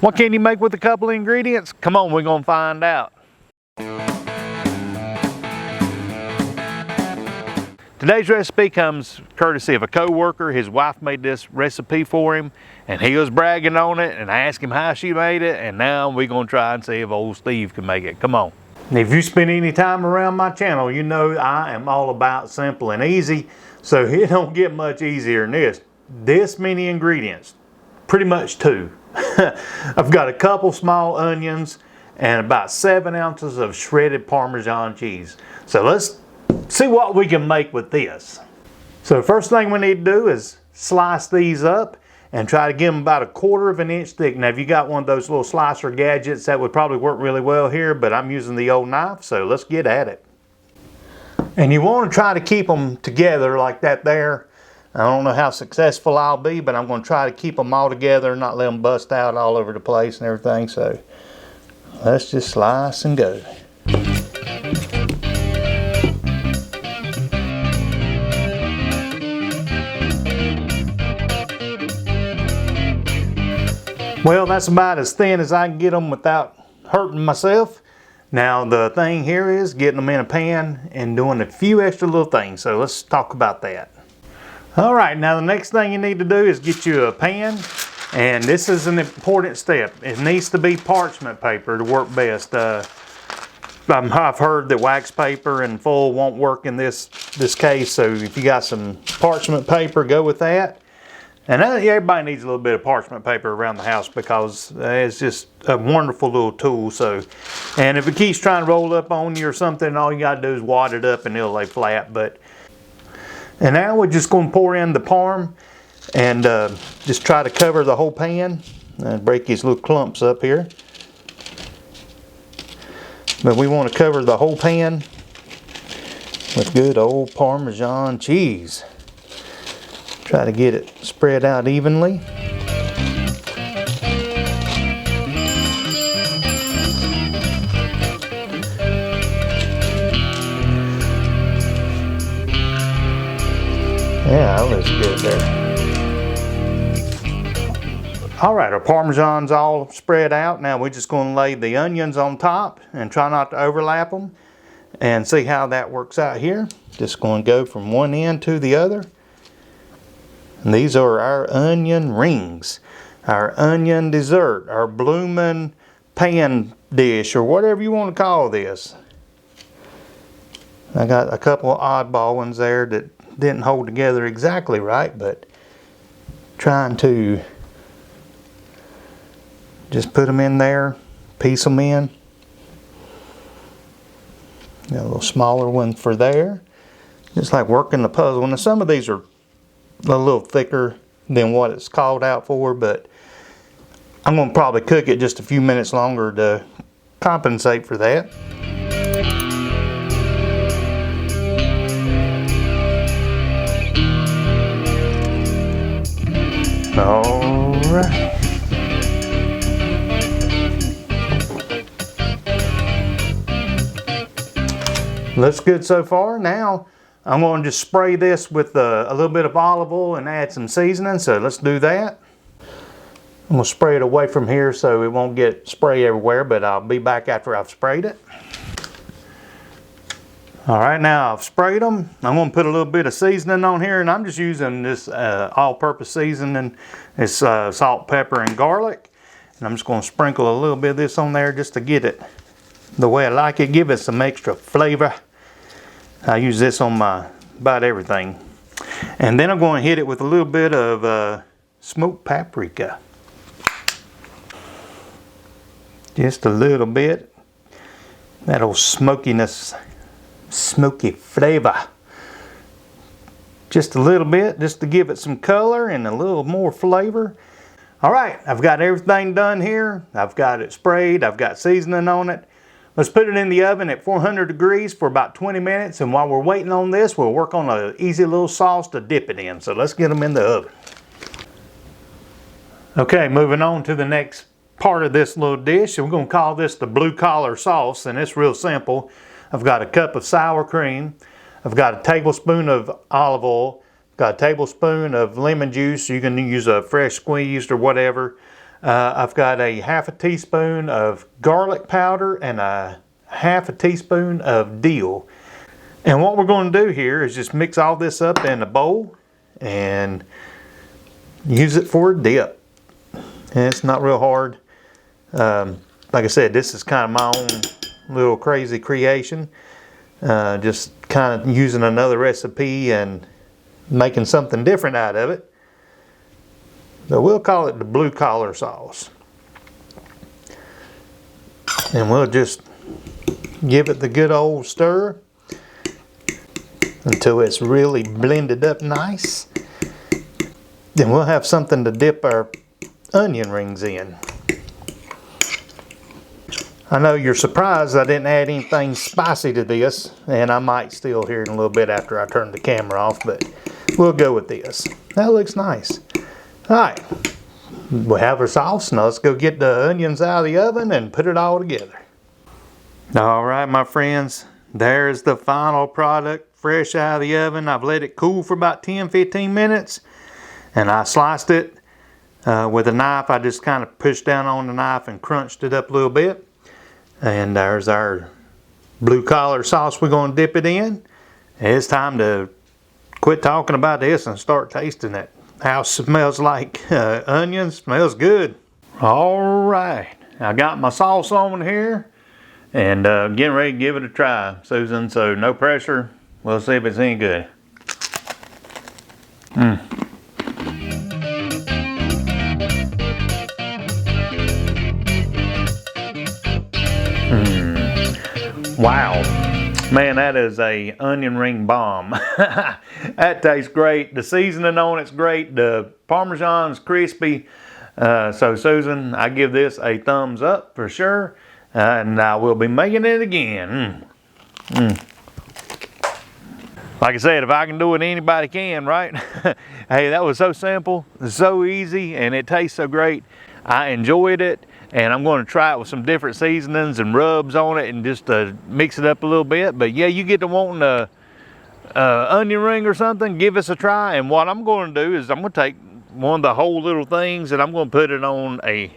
What can you make with a couple of ingredients? Come on, we're gonna find out. Today's recipe comes courtesy of a co-worker. His wife made this recipe for him and he was bragging on it, and I asked him how she made it, and now we're gonna try and see if old Steve can make it. Come on. If you spend any time around my channel, you know I am all about simple and easy, so it don't get much easier than this. This many ingredients, pretty much 2. I've got a couple small onions and about 7 ounces of shredded Parmesan cheese. So let's see what we can make with this. So first thing we need to do is slice these up and try to get them about 1/4 of an inch thick. Now if you got one of those little slicer gadgets, that would probably work really well here, but I'm using the old knife, so let's get at it. And you want to try to keep them together like that there. I don't know how successful I'll be, but I'm going to try to keep them all together, not let them bust out all over the place and everything. So let's just slice and go. Well, that's about as thin as I can get them without hurting myself. Now the thing here is getting them in a pan and doing a few extra little things. So let's talk about that. All right, now the next thing you need to do is get you a pan, and this is an important step. It needs to be parchment paper to work best. I've heard that wax paper and foil won't work in this case, so if you got some parchment paper, go with that. And everybody needs a little bit of parchment paper around the house because it's just a wonderful little tool. So, and if it keeps trying to roll up on you or something, all you got to do is wad it up and it'll lay flat. And now we're just going to pour in the parm and just try to cover the whole pan and break these little clumps up here. But we want to cover the whole pan with good old Parmesan cheese. Try to get it spread out evenly. Yeah, that looks good there. All right, our Parmesan's all spread out. Now we're just going to lay the onions on top and try not to overlap them and see how that works out here. Just going to go from one end to the other. And these are our onion rings, our onion dessert, our bloomin' pan dish, or whatever you want to call this. I got a couple of oddball ones there that didn't hold together exactly right, but trying to just put them in there, piece them in. Got a little smaller one for there. Just like working the puzzle. Now some of these are a little thicker than what it's called out for, but I'm going to probably cook it just a few minutes longer to compensate for that. All right. Looks good so far. Now I'm going to just spray this with a little bit of olive oil and add some seasoning, so let's do that. I'm going to spray it away from here so it won't get spray everywhere, but I'll be back after I've sprayed it. All right, now I've sprayed them. I'm going to put a little bit of seasoning on here, and I'm just using this all-purpose seasoning. It's salt, pepper, and garlic. And I'm just going to sprinkle a little bit of this on there just to get it the way I like it, give it some extra flavor. I use this on about everything. And then I'm going to hit it with a little bit of smoked paprika. Just a little bit. That old smokiness, smoky flavor. Just a little bit, just to give it some color and a little more flavor. All right, I've got everything done here. I've got it sprayed, I've got seasoning on it. Let's put it in the oven at 400 degrees for about 20 minutes. And while we're waiting on this, we'll work on an easy little sauce to dip it in. So let's get them in the oven. Okay, moving on to the next part of this little dish. We're going to call this the blue collar sauce, and it's real simple. I've got a cup of sour cream. I've got a tablespoon of olive oil. Got a tablespoon of lemon juice. You can use a fresh squeezed or whatever. I've got a half a teaspoon of garlic powder and a half a teaspoon of dill. And what we're going to do here is just mix all this up in a bowl and use it for a dip. And it's not real hard. Like I said, this is kind of my own little crazy creation. Just kind of using another recipe and making something different out of it. So we'll call it the blue collar sauce. And we'll just give it the good old stir until it's really blended up nice. Then we'll have something to dip our onion rings in. I know you're surprised I didn't add anything spicy to this, and I might still here in a little bit after I turn the camera off, but we'll go with this. That looks nice. Alright, we have our sauce. Now let's go get the onions out of the oven and put it all together. Alright my friends, there's the final product, fresh out of the oven. I've let it cool for about 10-15 minutes, and I sliced it with a knife. I just kind of pushed down on the knife and crunched it up a little bit. And there's our blue collar sauce we're going to dip it in. It's time to quit talking about this and start tasting it. House smells like onions, smells good. All right, I got my sauce on here and getting ready to give it a try, Susan, so no pressure. We'll see if it's any good. Wow, man, that is a onion ring bomb. That tastes great. The seasoning on it's great. The Parmesan's crispy. So Susan, I give this a thumbs up for sure. And I will be making it again. Like I said, if I can do it, anybody can, right? Hey, that was so simple, so easy, and it tastes so great. I enjoyed it. And I'm going to try it with some different seasonings and rubs on it and just mix it up a little bit. But yeah, you get to wanting a onion ring or something, give us a try. And what I'm going to do is I'm going to take one of the whole little things and I'm going to put it on a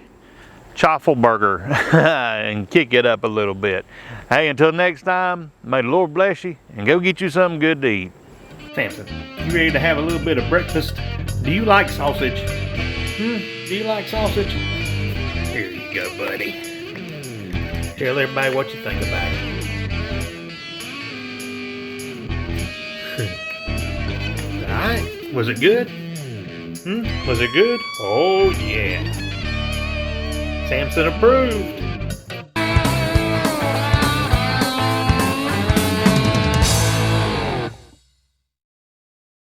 chaffle burger and kick it up a little bit. Hey, until next time, may the Lord bless you and go get you something good to eat. Samson, you ready to have a little bit of breakfast? Do you like sausage? Do you like sausage? Here you go, buddy. Tell everybody what you think about it. Alright, was it good? Was it good? Oh yeah. Samson approved.